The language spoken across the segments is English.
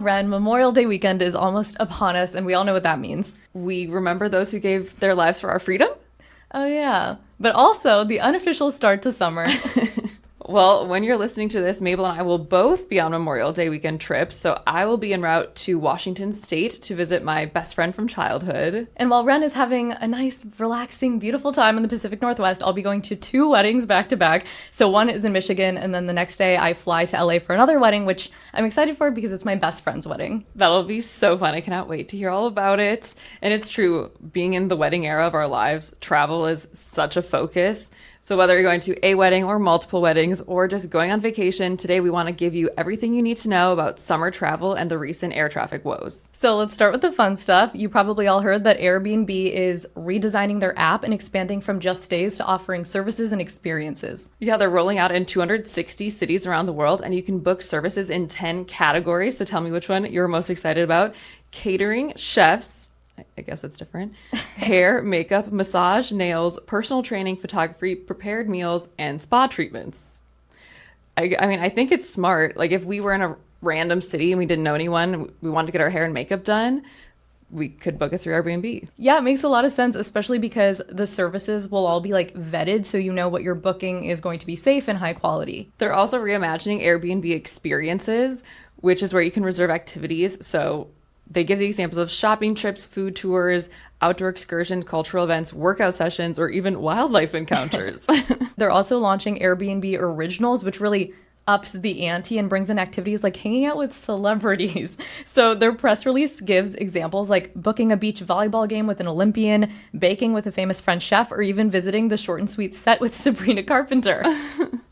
Ren, Memorial Day weekend is almost upon us, and we all know what that means. We remember those who gave their lives for our freedom. Oh, yeah. But also the unofficial start to summer. Well, when you're listening to this, Mabel and I will both be on Memorial Day weekend trips. So I will be en route to Washington State to visit my best friend from childhood. And while Ren is having a nice, relaxing, beautiful time in the Pacific Northwest, I'll be going to two weddings back to back. So one is in Michigan, and then the next day I fly to LA for another wedding, which I'm excited for because it's my best friend's wedding. That'll be so fun. I cannot wait to hear all about it. And it's true, being in the wedding era of our lives, travel is such a focus. So whether you're going to a wedding or multiple weddings or just going on vacation, today we want to give you everything you need to know about summer travel and the recent air traffic woes. So let's start with the fun stuff. You probably all heard that Airbnb is redesigning their app and expanding from just stays to offering services and experiences. Yeah, they're rolling out in 260 cities around the world, and you can book services in 10 categories. So tell me which one you're most excited about. Catering, chefs, I guess that's different. Hair, makeup, massage, nails, personal training, photography, prepared meals, and spa treatments. I mean, I think it's smart. Like if we were in a random city and we didn't know anyone, we wanted to get our hair and makeup done, we could book it through Airbnb. Yeah, it makes a lot of sense, especially because the services will all be like vetted so you know what you're booking is going to be safe and high quality. They're also reimagining Airbnb experiences, which is where you can reserve activities. So they give the examples of shopping trips, food tours, outdoor excursions, cultural events, workout sessions, or even wildlife encounters. They're also launching Airbnb Originals, which really ups the ante and brings in activities like hanging out with celebrities. So their press release gives examples like booking a beach volleyball game with an Olympian, baking with a famous French chef, or even visiting the Short and Sweet set with Sabrina Carpenter.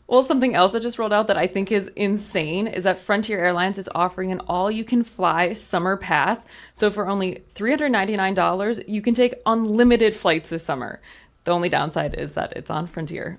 Well, something else that just rolled out that I think is insane is that Frontier Airlines is offering an all-you-can-fly summer pass. So for only $399, you can take unlimited flights this summer. The only downside is that it's on Frontier.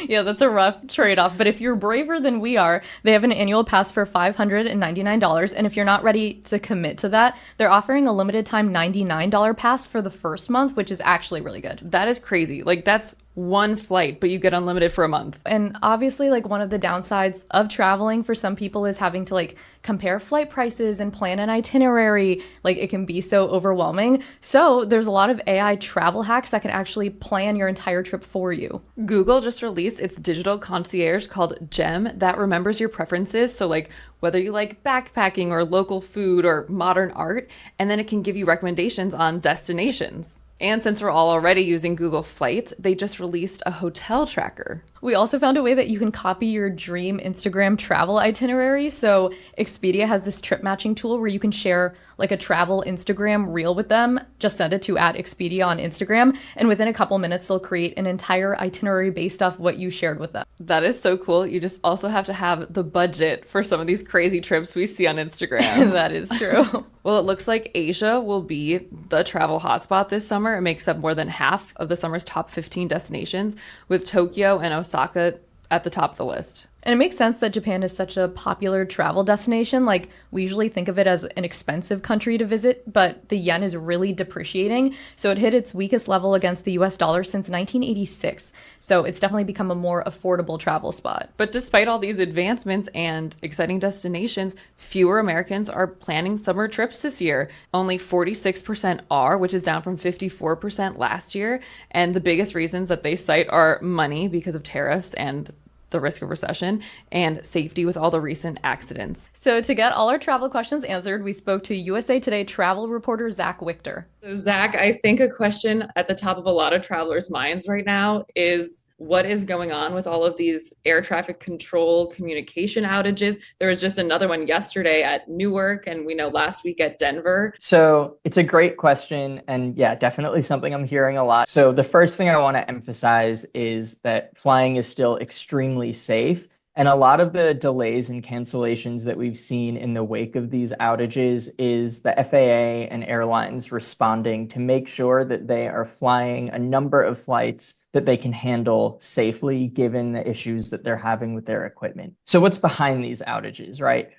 Yeah, that's a rough trade-off. But if you're braver than we are, they have an annual pass for $599. And if you're not ready to commit to that, they're offering a limited time $99 pass for the first month, which is actually really good. That is crazy. Like that's one flight, but you get unlimited for a month. And obviously, like one of the downsides of traveling for some people is having to like compare flight prices and plan an itinerary. Like it can be so overwhelming. So there's a lot of AI travel hacks that can actually plan your entire trip for you. Google just released its digital concierge called Gem that remembers your preferences. So like whether you like backpacking or local food or modern art, and then it can give you recommendations on destinations. And since we're all already using Google Flights, they just released a hotel tracker. We also found a way that you can copy your dream Instagram travel itinerary. So Expedia has this trip matching tool where you can share like a travel Instagram reel with them. Just send it to @Expedia on Instagram. And within a couple minutes, they'll create an entire itinerary based off what you shared with them. That is so cool. You just also have to have the budget for some of these crazy trips we see on Instagram. That is true. Well, it looks like Asia will be the travel hotspot this summer. It makes up more than half of the summer's top 15 destinations, with Tokyo and Osaka at the top of the list. And it makes sense that Japan is such a popular travel destination. Like, we usually think of it as an expensive country to visit, but the yen is really depreciating. So it hit its weakest level against the US dollar since 1986. So it's definitely become a more affordable travel spot. But despite all these advancements and exciting destinations, fewer Americans are planning summer trips this year. Only 46% are, which is down from 54% last year. And the biggest reasons that they cite are money because of tariffs and the risk of recession, and safety with all the recent accidents. So to get all our travel questions answered, we spoke to USA Today travel reporter Zach Wichter. So Zach, I think a question at the top of a lot of travelers' minds right now is what is going on with all of these air traffic control communication outages? There was just another one yesterday at Newark, and we know last week at Denver. So it's a great question. And yeah, definitely something I'm hearing a lot. So the first thing I want to emphasize is that flying is still extremely safe. And a lot of the delays and cancellations that we've seen in the wake of these outages is the FAA and airlines responding to make sure that they are flying a number of flights that they can handle safely given the issues that they're having with their equipment. So what's behind these outages, right?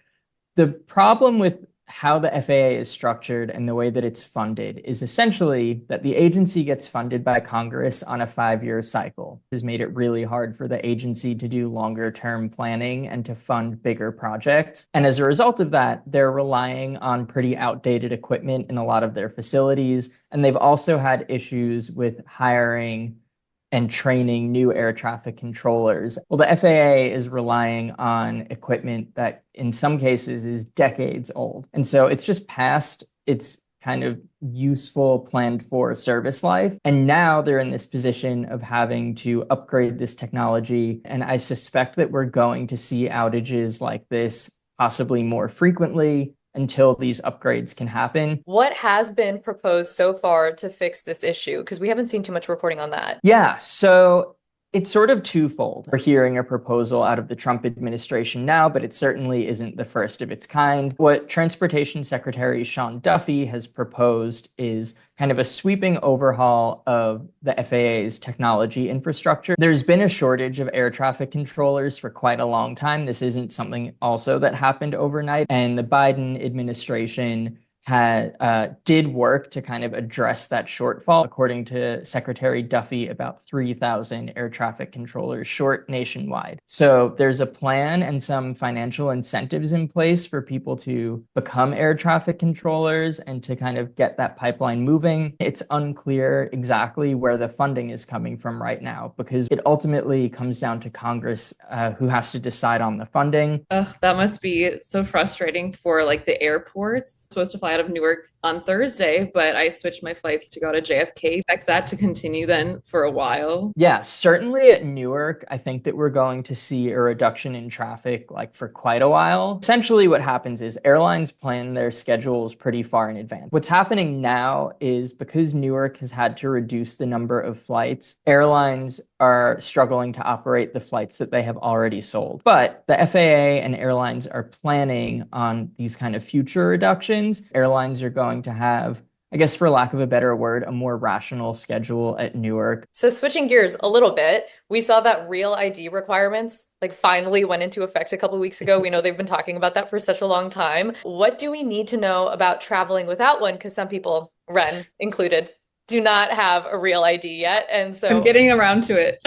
The problem with how the FAA is structured and the way that it's funded is essentially that the agency gets funded by Congress on a 5-year cycle. This has made it really hard for the agency to do longer term planning and to fund bigger projects. And as a result of that, they're relying on pretty outdated equipment in a lot of their facilities. And they've also had issues with hiring and training new air traffic controllers. Well, the FAA is relying on equipment that in some cases is decades old. And so it's just past its kind of useful planned for service life. And now they're in this position of having to upgrade this technology. And I suspect that we're going to see outages like this possibly more frequently until these upgrades can happen. What has been proposed so far to fix this issue? Because we haven't seen too much reporting on that. Yeah, so it's sort of twofold. We're hearing a proposal out of the Trump administration now, but it certainly isn't the first of its kind. What Transportation Secretary Sean Duffy has proposed is kind of a sweeping overhaul of the FAA's technology infrastructure. There's been a shortage of air traffic controllers for quite a long time. This isn't something also that happened overnight. And the Biden administration did work to kind of address that shortfall. According to Secretary Duffy, about 3,000 air traffic controllers short nationwide. So there's a plan and some financial incentives in place for people to become air traffic controllers and to kind of get that pipeline moving. It's unclear exactly where the funding is coming from right now because it ultimately comes down to Congress, who has to decide on the funding. Ugh, that must be so frustrating for like the airports. Supposed to fly out of Newark on Thursday, but I switched my flights to go to JFK. Expect that to continue then for a while. Yeah, certainly at Newark, I think that we're going to see a reduction in traffic like for quite a while. Essentially what happens is airlines plan their schedules pretty far in advance. What's happening now is because Newark has had to reduce the number of flights, airlines are struggling to operate the flights that they have already sold. But the FAA and airlines are planning on these kind of future reductions. Airlines are going to have, I guess for lack of a better word, a more rational schedule at Newark. So switching gears a little bit, we saw that real ID requirements like finally went into effect a couple of weeks ago. We know they've been talking about that for such a long time. What do we need to know about traveling without one? Because some people, Ren included, do not have a real ID yet. And so I'm getting around to it.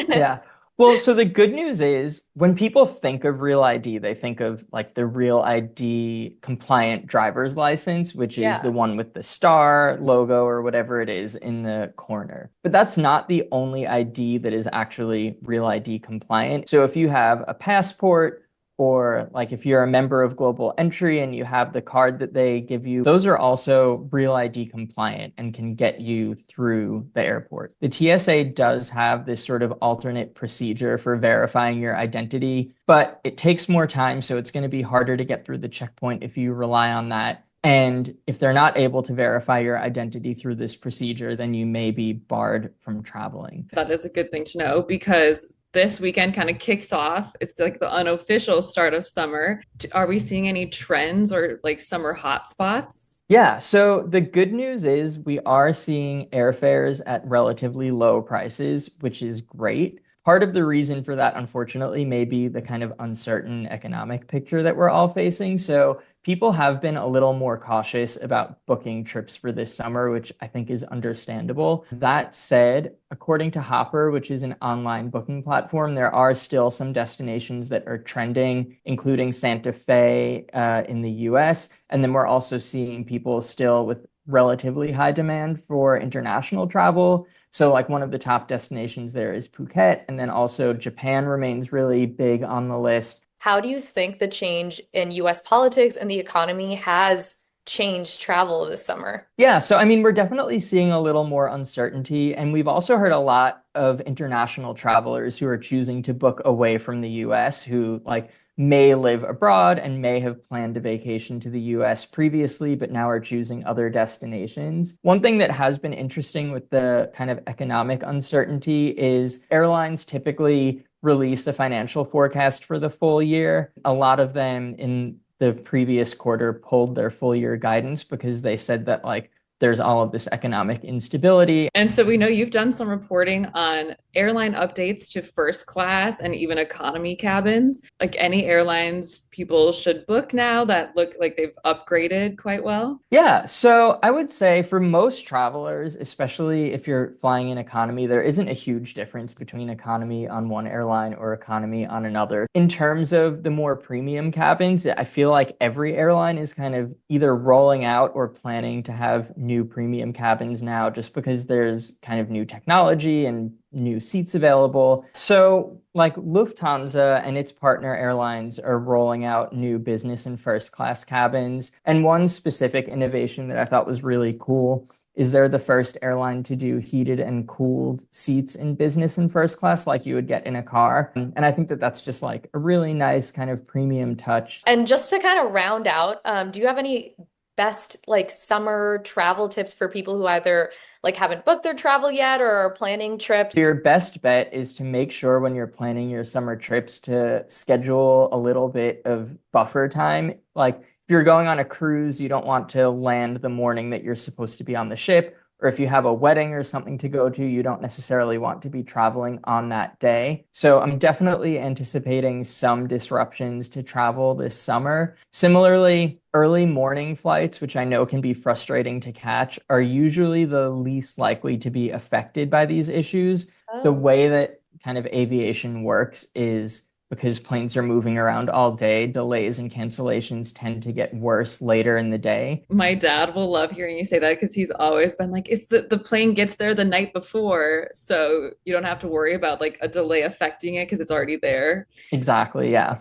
Yeah. Well, so the good news is when people think of real ID, they think of like the real ID compliant driver's license, which is the one with the star logo or whatever it is in the corner. But that's not the only ID that is actually real ID compliant. So if you have a passport, or like if you're a member of Global Entry and you have the card that they give you, those are also Real ID compliant and can get you through the airport. The TSA does have this sort of alternate procedure for verifying your identity, but it takes more time, so it's going to be harder to get through the checkpoint if you rely on that. And if they're not able to verify your identity through this procedure, then you may be barred from traveling. That is a good thing to know because this weekend kind of kicks off. It's like the unofficial start of summer. Are we seeing any trends or like summer hotspots? Yeah, so the good news is we are seeing airfares at relatively low prices, which is great. Part of the reason for that, unfortunately, may be the kind of uncertain economic picture that we're all facing. So people have been a little more cautious about booking trips for this summer, which I think is understandable. That said, according to Hopper, which is an online booking platform, there are still some destinations that are trending, including Santa Fe in the US. And then we're also seeing people still with relatively high demand for international travel. So like one of the top destinations there is Phuket, and then also Japan remains really big on the list. how do you think the change in US politics and the economy has changed travel this summer? Yeah, so I mean, we're definitely seeing a little more uncertainty, and we've also heard a lot of international travelers who are choosing to book away from the US who like may live abroad and may have planned a vacation to the US previously, but now are choosing other destinations. One thing that has been interesting with the kind of economic uncertainty is airlines typically release a financial forecast for the full year. A lot of them in the previous quarter pulled their full year guidance because they said that like there's all of this economic instability. And so we know you've done some reporting on airline updates to first class and even economy cabins. Like any airlines people should book now that look like they've upgraded quite well? Yeah, so I would say for most travelers, especially if you're flying in economy, there isn't a huge difference between economy on one airline or economy on another. In terms of the more premium cabins, I feel like every airline is kind of either rolling out or planning to have new premium cabins now, just because there's kind of new technology and new seats available. So, like Lufthansa and its partner airlines are rolling out new business and first class cabins. And one specific innovation that I thought was really cool is they're the first airline to do heated and cooled seats in business and first class like you would get in a car. And I think that that's just like a really nice kind of premium touch. And just to kind of round out, do you have any best like summer travel tips for people who either like haven't booked their travel yet or are planning trips? Your best bet is to make sure when you're planning your summer trips to schedule a little bit of buffer time. Like if you're going on a cruise, you don't want to land the morning that you're supposed to be on the ship. Or if you have a wedding or something to go to, you don't necessarily want to be traveling on that day. So I'm definitely anticipating some disruptions to travel this summer. Similarly, early morning flights, which I know can be frustrating to catch, are usually the least likely to be affected by these issues. The Oh. way that kind of aviation works is because planes are moving around all day, delays and cancellations tend to get worse later in the day. My dad will love hearing you say that because he's always been like, it's the plane gets there the night before, so you don't have to worry about like a delay affecting it because it's already there. Exactly, yeah.